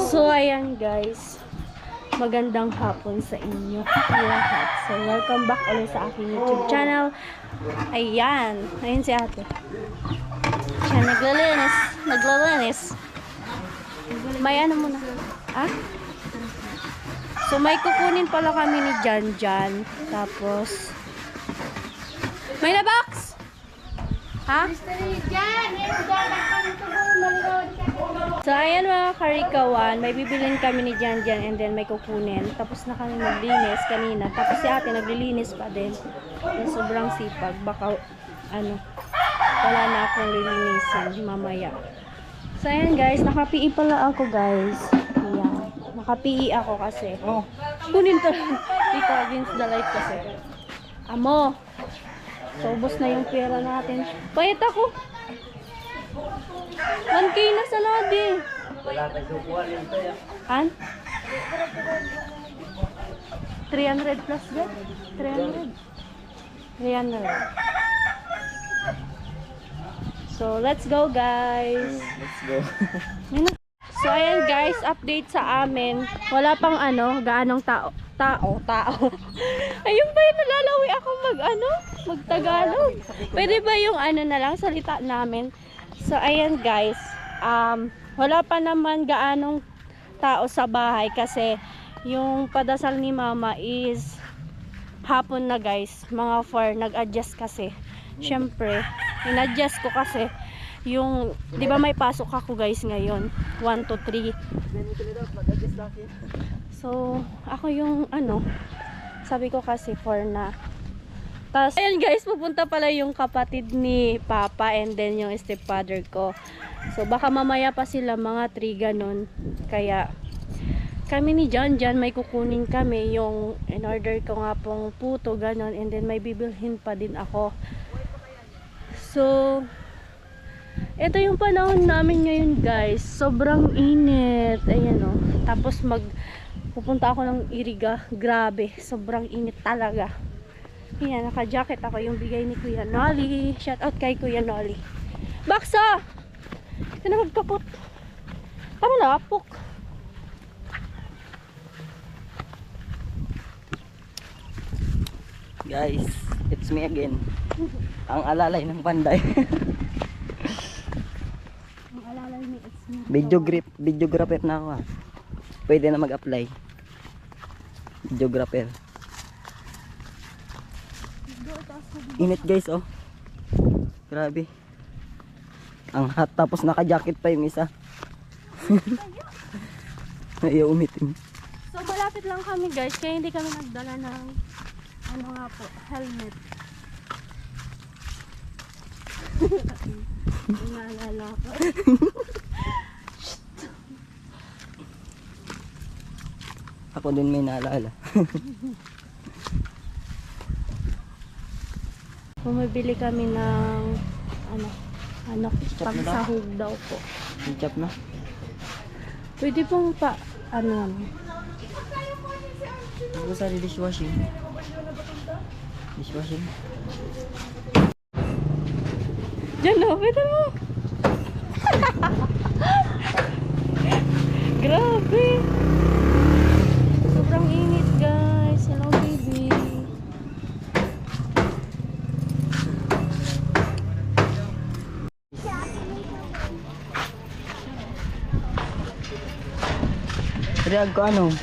So ayan guys, magandang hapon sa inyo lahat. So welcome back ulit sa aking YouTube channel. Ayan si ate. Siya naglilinis. May ano muna? Ah? So may kukunin pala kami ni Janjan. Tapos may na box? Ha? So ayan mga karikawan, may bibilin kami ni Janjan and then may kukunin. Tapos na kami maglinis kanina. Tapos si ate naglilinis pa din. Yung sobrang sipag. Baka wala na akong lilinisin mamaya. So ayan guys, naka-PE pala ako guys. Ayan. Naka-PE ako kasi. Kunin to dito against the light kasi. Amo. So ubos na yung pera natin. Payat ako. 1K na sa lodi. Han? 300 plus that? 300. So, let's go guys. Let's go. So, ayan guys, update sa amin. Wala pang gaanong tao. Ayun ba yung nalalawi ako mag-Tagalog? Pwede ba yung na lang salita namin? So, ayan guys, wala pa naman gaanong tao sa bahay kasi yung padasal ni mama is hapon na guys, mga 4, nag-adjust kasi. Syempre, in-adjust ko kasi yung, di ba may pasok ako guys ngayon, 1 to 3. So, ako yung sabi ko kasi 4 na. Tapos, ayan guys, pupunta pala yung kapatid ni Papa and then yung stepfather ko. So, baka mamaya pa sila mga 3 ganun. Kaya, kami ni Janjan may kukunin kami yung in-order ko nga pong puto ganun and then may bibilhin pa din ako. So, ito yung panahon namin ngayon guys. Sobrang init. Ayan o. Tapos pupunta ako ng Iriga. Grabe. Sobrang init talaga. Ayan, naka-jacket ako. Yung bigay ni Kuya Nolly. Shout out kay Kuya Nolly. Baksa! Ito na magkapot. Tama na, apok. Guys, it's me again. Ang alalay ng Panday. Ang alalay ni it's me. Videographer na ako. Pwede na mag-apply. Videographer. Init guys, oh. Grabe. Ang hot, tapos naka-jacket pa yung isa. Ayaw umitim. So malapit lang kami guys, kaya hindi kami nagdala ng helmet. Naalala ko. Ako din may naalala. Bumibili kami ng pangsahog daw po. Ketchup na. Pwede pong Ako sa dishwashing. Diyan na, pwede mo. Grabe. Sobrang init guys. Hello baby. Reag ko ano?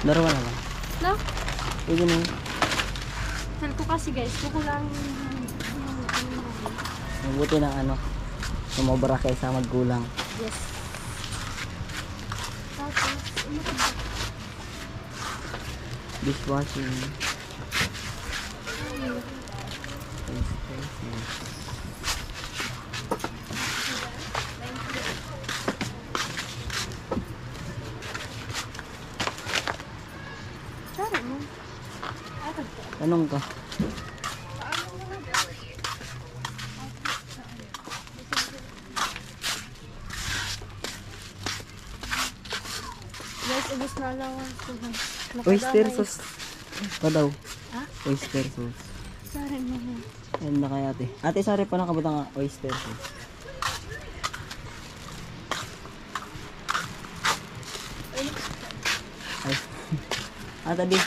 Darawa na lang. No? Pwede na yun. Sal ko kasi guys, kukulang Mabuti ng sumobra kaysa magkulang. yes. Tapos, Dishwashing. Tanong ka. Guys, ubos na allowance ko. Oyster sauce. Pa daw. Ha? Oyster sauce. Sorry mo. Ayan na kay ate. Ate, sorry pa nakabutang oyster sauce. Ay. Ate, di.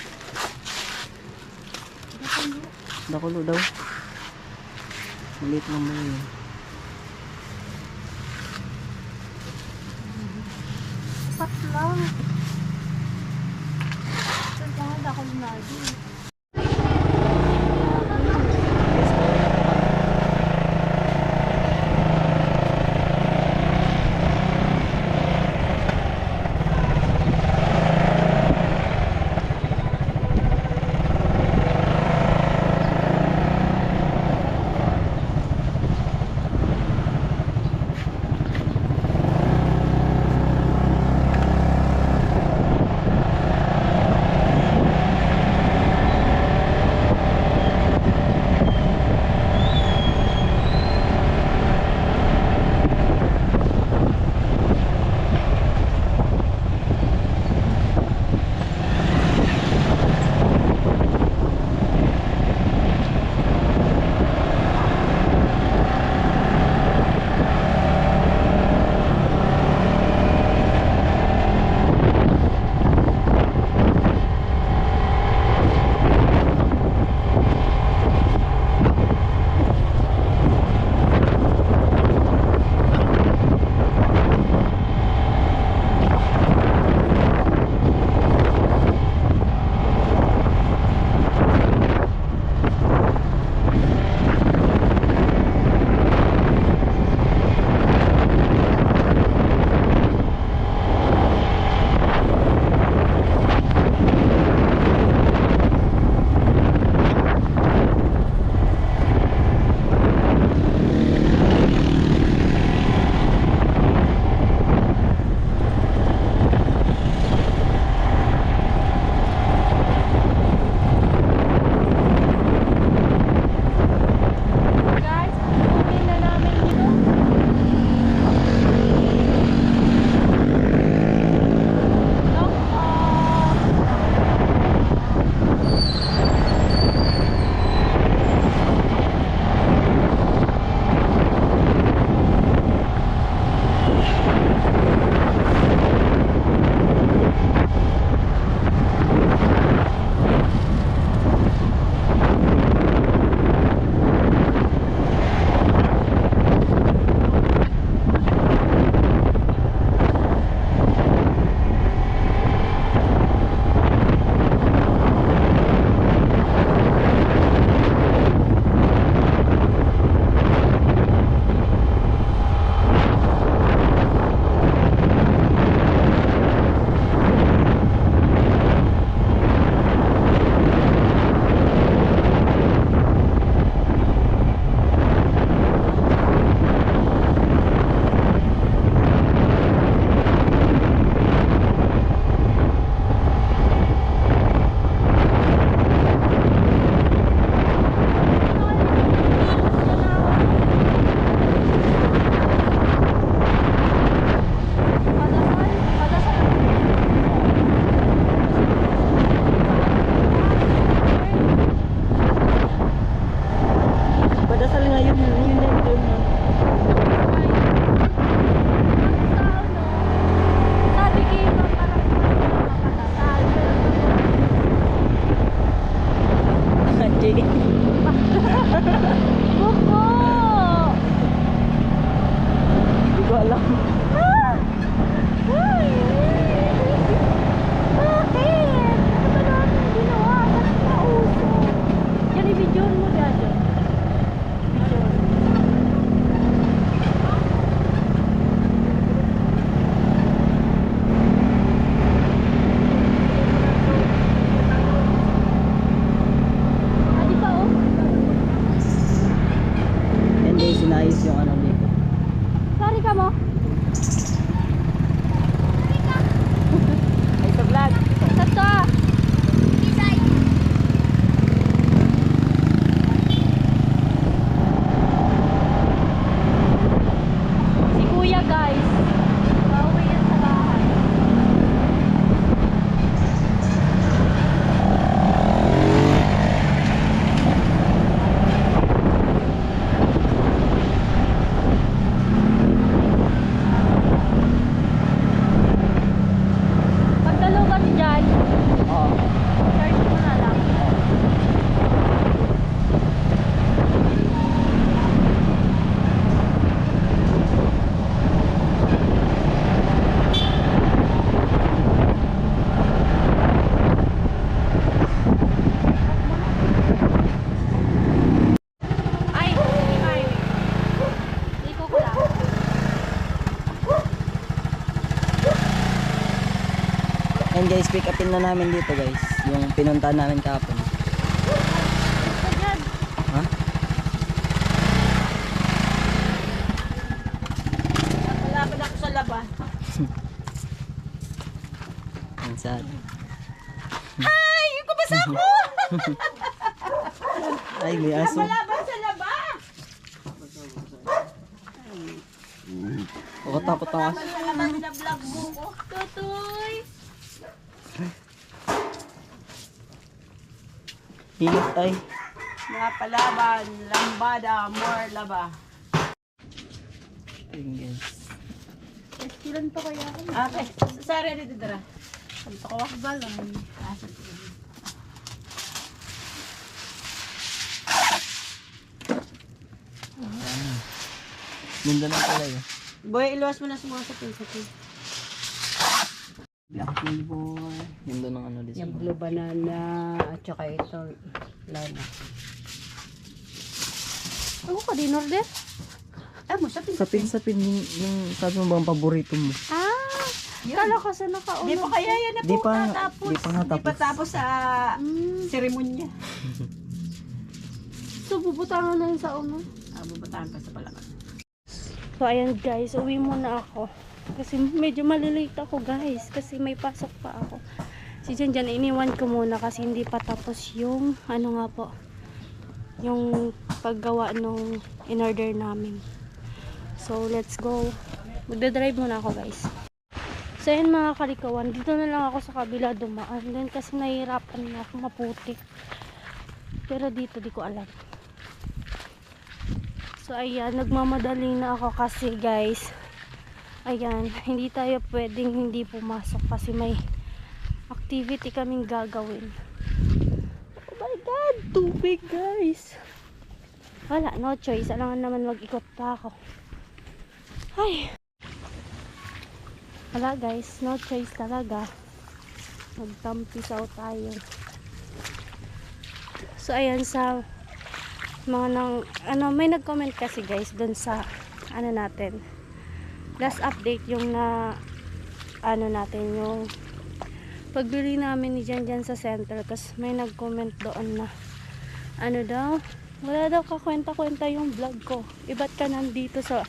Dakulo daw. Ulit lang mo yun. Pat lang. Saan ka ako lagi? And guys, pick upin na namin dito guys. Yung pinuntahan namin kahapon. Ha? Malapad ako sa laba. Ang sad. Ay! Yung kubasa ko! Ay, may aso. Malaban sa laba! Ako takot ang aso. Sa laba na vlog mo ko. Tutoy! Hilit ay. Mga palaban, lambada, more laba. Ayun guys. Ilan pa kaya ako? Okay, sari dito dara. Ito ko ba lang? Ganda ng kulay oh. Boy, iluwas mo na sa mga sapin-sapin. Black tea boy. Ganda ng ano dito. Yung blue banana at saka ito lana. Ako ka din order? Ay mo sapin. Sapin-sapin yung sabi mo bang paborito mo? Ah! Kala ko sa nakauna. Di pa kaya yan na Di po pa, tapos. di pa nga Di pa tapos. tapos sa seremonya. So, bubutangan na yun sa una. Bubutahan pa sa palakan. So, ayan guys. Uwi muna ako. Kasi medyo malilate ako guys. Kasi may pasok pa ako. Si Janjan, iniwan ko muna kasi hindi pa tapos yung, ano nga po, yung paggawa nung in-order namin. So, let's go. Magdadrive muna ako guys. So, ayan mga kalikawan. Dito na lang ako sa kabila dumaan. Then, kasi nahihirapan na ako maputik. Pero dito, di ko alam. So, ayan. Nagmamadali na ako kasi guys. Ayan. Hindi tayo pwedeng hindi pumasok kasi may activity kaming gagawin. Oh my God! Tubig guys! Wala. No choice. Alangan naman mag-ikot pa ako. Ay! Wala guys, no choice talaga. Magtampisaw tayo. So ayan sa mga may nag-comment kasi guys dun sa natin. Last update yung natin yung pagbili namin ni Janjan sa center kasi may nag-comment doon na daw, wala daw kakwenta-kwenta yung vlog ko. Ba't ka nandito sa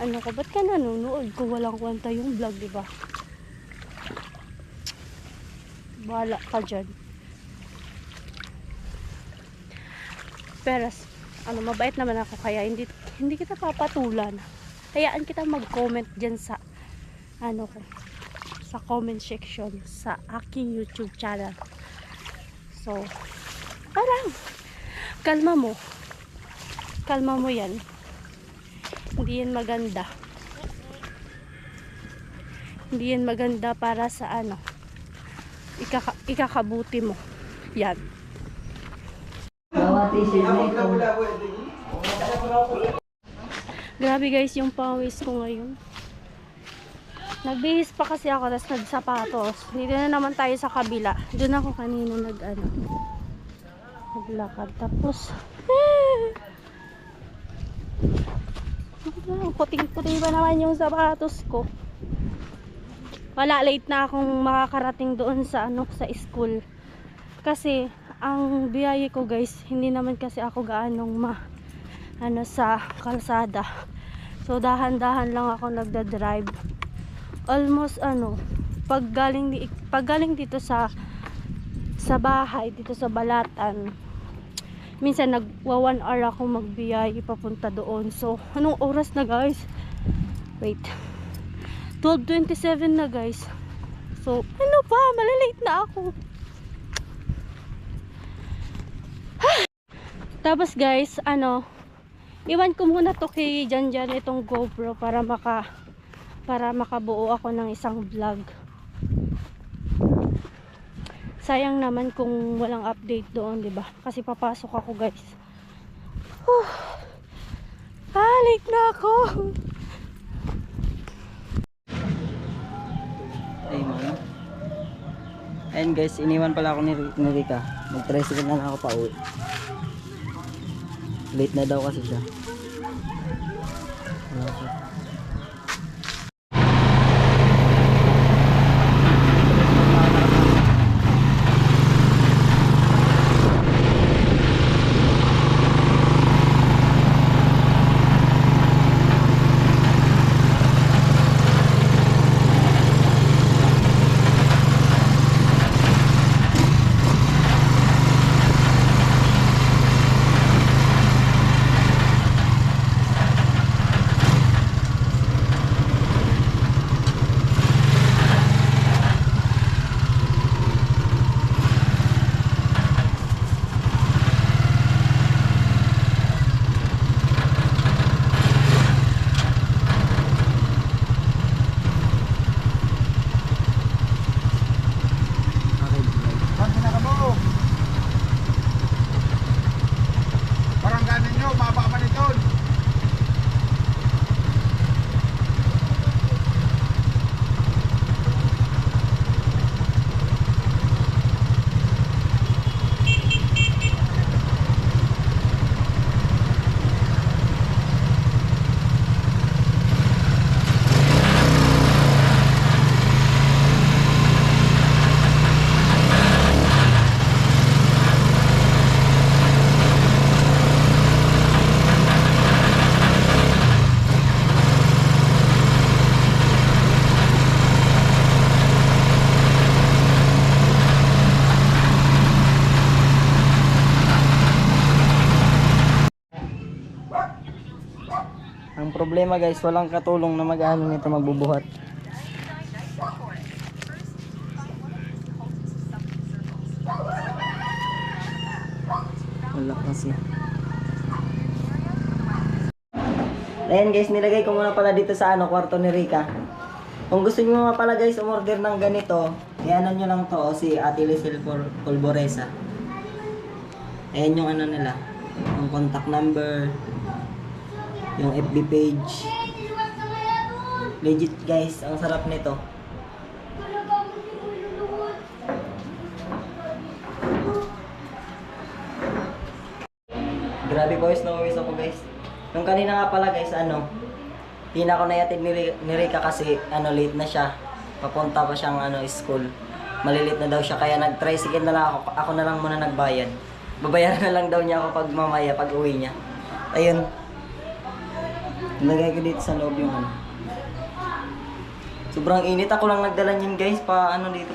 ba't ka nanonood kung walang kwenta yung vlog, diba? Bahala ka dyan. Pero, mabait naman ako kaya hindi kita papatulan. Hayaan kita mag-comment dyan sa, sa comment section sa aking YouTube channel. So, parang, kalma mo yan. Hindi yan maganda. Hindi yan maganda para sa ikakabuti mo. Yan. Grabe guys yung pawis ko ngayon. Nagbihis pa kasi ako tapos nagsapatos. Dito na naman tayo sa kabila. Doon ako kanina naglakad. Tapos puting-puti ba naman yung sapatos ko. Wala, late na akong makakarating doon sa sa school. Kasi ang biyahe ko guys, hindi naman kasi ako gaanong sa kalsada. So dahan-dahan lang ako nagda-drive. Almost pag galing dito sa bahay, dito sa Balatan, minsan nagwa 1 hour ako magbiyahe papunta doon. So anong oras na guys? Wait, 12:27 na guys. So malilate na ako. Tapos guys, iwan ko muna to kay Janjan itong GoPro para makabuo ako ng isang vlog. Sayang naman kung walang update doon, 'di ba? Kasi papasok ako, guys. Late na ako. Ay man. Ayun guys, iniwan pala ako ni Rika. Mag-tricycle na ako pa uwi. Late na daw kasi siya. problema guys, walang katulong na mag-ano nito, magbubuhat. Wala kasi. Ayan guys, nilagay ko muna pala dito sa kwarto ni Rica. Kung gusto niyo nga pala guys umorder ng ganito, i-ano nyo lang to, si Ate Lisel Polboresa. Ayan yung ano nila, yung contact number, yung FB page. Legit guys, ang sarap nito. Grabe boys, nauwis ako guys. Nung kanina nga pala guys, hindi na ako nayatid ni Rica kasi late na siya. Papunta pa siyang school. Malilit na daw siya kaya nag-tricycle na lang ako. Ako na lang muna nagbayad. Babayaran na lang daw niya ako pag mamaya, pag uwi niya. Ayun. Nilagay ko dito sa loob yung Sobrang init. Ako lang nagdala niyan guys. Dito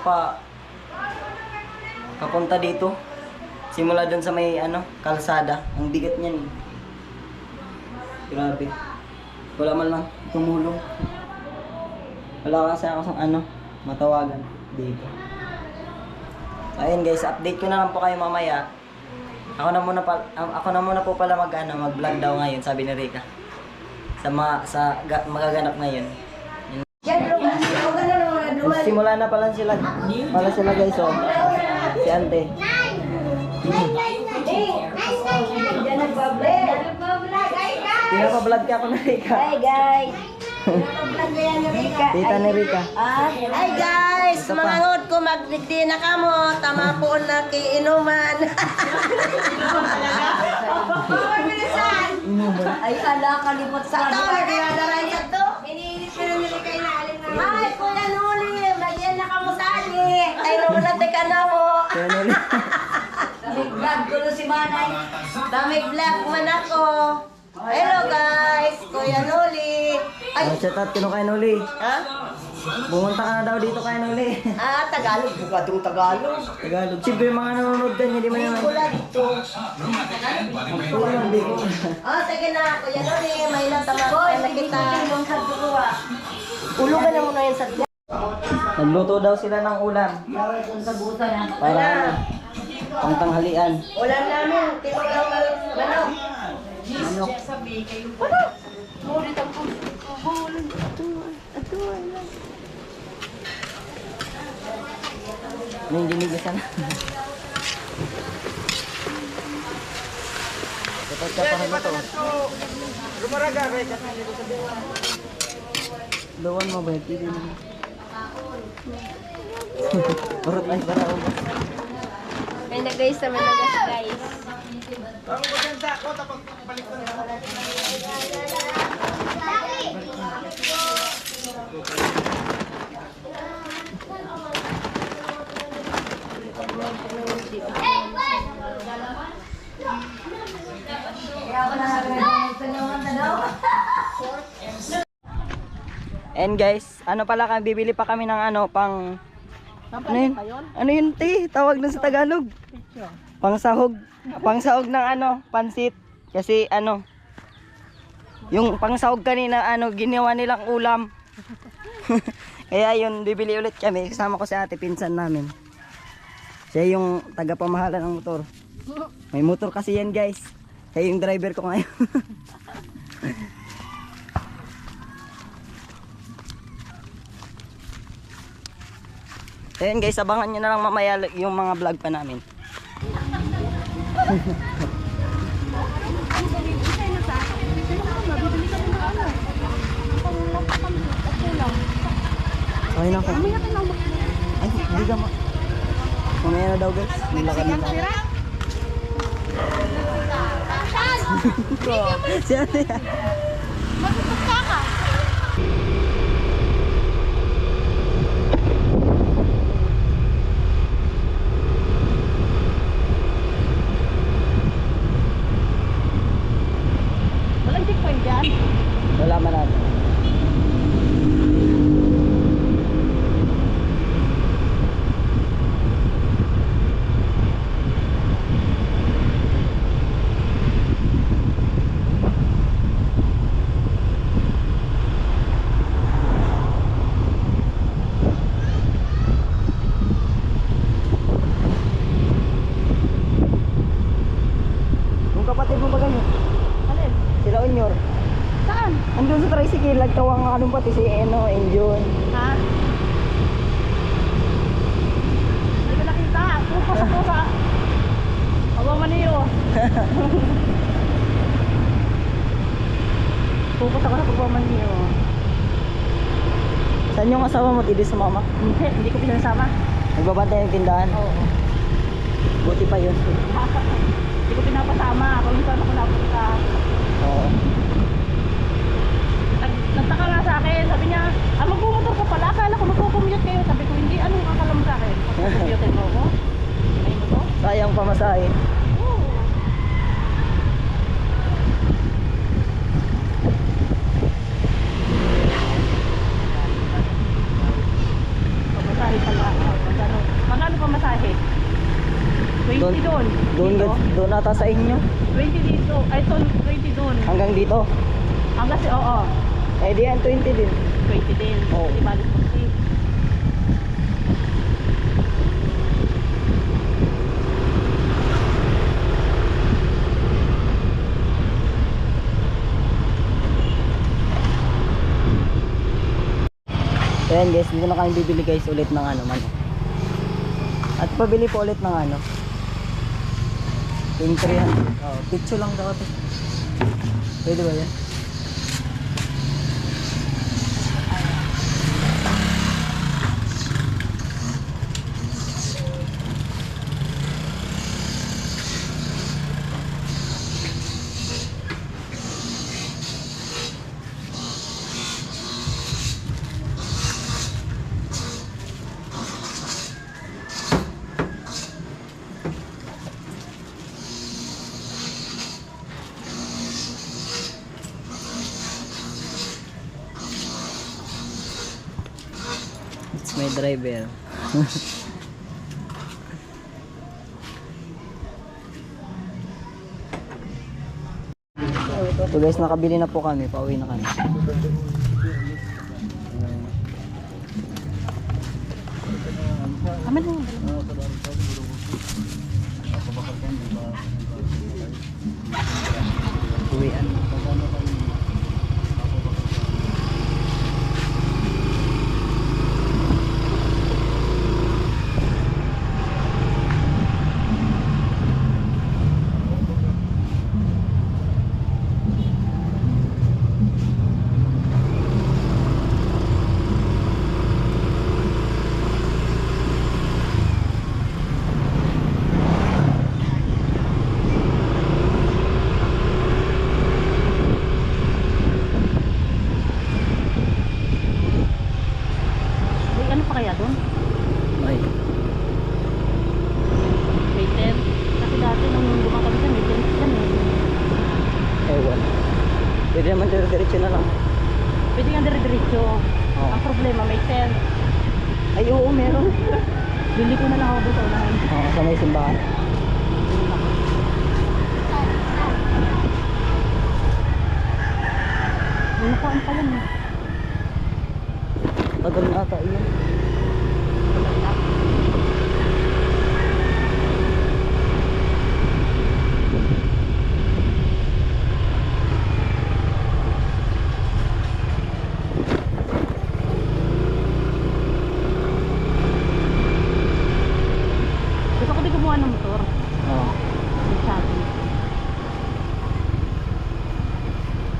papunta dito. Simula dun sa may kalsada. Ang bigat niyan. Grabe. Wala man lang tumulong. Wala kasi ako sa matawagan dito. Ayun guys, update ko na lang po kayo mamaya. Ako na muna po pala mag-vlog daw ngayon, sabi ni Rica. Magaganap ngayon. Simula na pala sila guys, oh. Si Ante. Pinapablog ka ako na Rica. Hi guys! Tita ni Rica. Hi guys! Ito pa. Mga ngod ko, magdigdi na ka mo. Tama po na kiinuman. Ay, ala, kalipot sa ito. Nagdadaran sa ito. Iniinit ko na nila kayo na aling na. Ay, Kuya Nuli, magyan na ka mo sali. Ay, naman natin ka na mo. Kaya Noli. Damig vlog ko na si Manay. Damig vlog man ako. Hello guys, Kuya Nuli. Ay, Shout out kino kay Noli. ha? Bumunta ka na daw dito kay Noli. Tagalog. Bugadong Tagalog. Tagalog. Siyempre mga nanonood dyan, hindi mo naman. Bicol dito. Ang Bicol. Sige na, Kuya Noli. May natama na kita. Ulugan na muna yan sa Nagluto daw sila ng ulam. Para pangtanghalian. ulam namin. Tinulang manok. Manok. Ano yung dinigisan? Dapat ka pa na to. Lawan mo ba? Hindi mo. Urot ay para ako. May na guys sa Managas guys. And guys, bibili pa kami ng pang ano yun? Ano yun, te? Tawag na sa Tagalog. Pangsahog. Pangsahog ng pansit. Kasi yung pangsahog kanina ginawa nilang ulam. Kaya yun, bibili ulit kami. Kasama ko si ate, pinsan namin. Siya yung tagapamahala ng motor. May motor kasi yan guys. Kaya yung driver ko ngayon. Ayun guys, abangan nyo na lang mamaya yung mga vlog pa namin. Okay na ako. Ay, hindi ka ma... Mamaya na daw guys. Nilakad na tayo. Si ate yan. Wala man natin. nagtawang nga anong pati si Eno, Enjon. Ha? Hindi ko nakita. Pupa sa pusa. Awa man niyo. Pupas ako sa pagpaman niyo. Saan yung asawa mo? Tidi sa mama? Hindi ko pinasama. Nagbabantay ng tindahan? Oo. Buti pa yun. Hindi ko pinapasama. Kung saan ako napunta. Oo. Nagtaka nga sa akin. Sabi niya, magbumotor ka pala. Akala ko magkukumute kayo. Sabi ko, hindi. Anong akala mo sa akin? Magkukumute mo ako? Ay mo to? Sayang pamasahe. Oo. Pamasahe pala. Magkano pamasahe? 20 doon. Dito. Doon ata sa inyo. 20 dito. Ay, 20 doon. Hanggang dito. Hanggang si, oo. Eh di yan, 20 din. 20 din. Oo. Di balik po si. Ayan guys, dito na kami bibili guys ulit ng ano man. At pabili po ulit ng ano. Yung 300. Oh, picture lang daw ito. Pwede ba yan? It's my driver. So guys, nakabili na po kami. Pauwi na kami. Aman mo. Uwian. May ano pa kaya doon? Ay. May tent. Kasi dati nung gumakami kami, may tent yan eh. Ewan. Pwede naman diretso na lang. Pwede nga dire-diretso. Oo. Ang problema, may tent. Ay oo, meron. Bili ko na lang ako doon sa unahan. Oo, sa may simbahan. May nakuhaan pa yan eh. Tagal na ata yun. Gusto ko di gumawa ng motor. Oo. Sabi.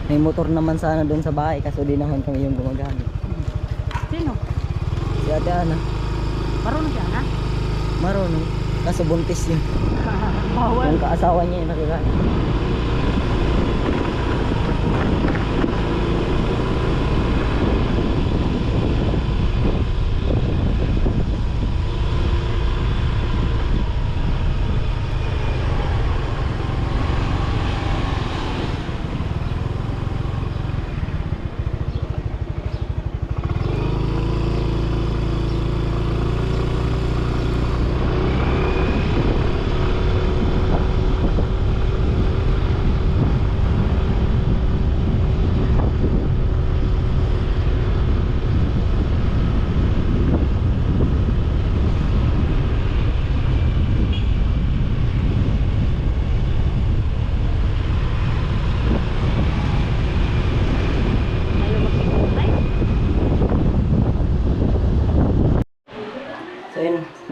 May motor naman sana doon sa bahay kaso di naman kami yung gumagamit. Sino? Si Ate Ana, Marunong siya na? marunong. Kaso buntis yun. Bawal. Yung kaasawa niya yung nakikaan.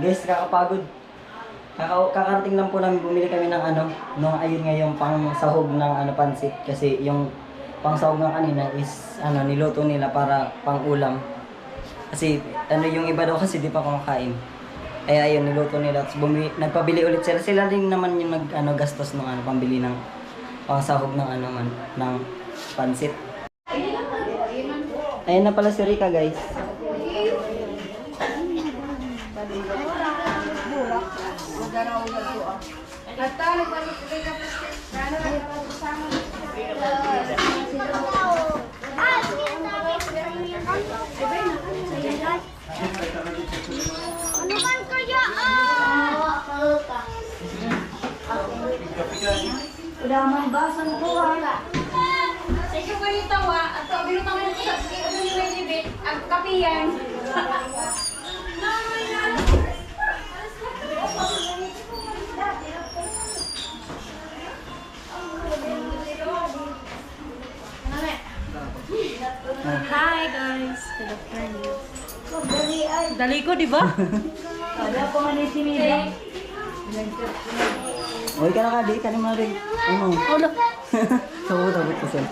Guys, kakapagod. Kakarating lang po namin, bumili kami ng nung ayun nga yung pang sahog ng pansit. Kasi yung pang sahog ng kanina is niluto nila para pang ulam. Kasi yung iba daw kasi di pa kumakain. Ay ayun, niluto nila. Tapos nagpabili ulit sila. Sila rin naman yung gastos ng pambili ng pang sahog ng ng pansit. Ayun na pala si Rika, guys. Ano man kaya Udah man basan ko Sa ikaw kayo tawa, at binutang mo sa ano yung may libit, ang kapiyan. Hi guys! Hello friends. Dali ko, di ba? Uy ka na ka, di. Kanin mo na rin. Ano? Ulo. Sabot ko sir.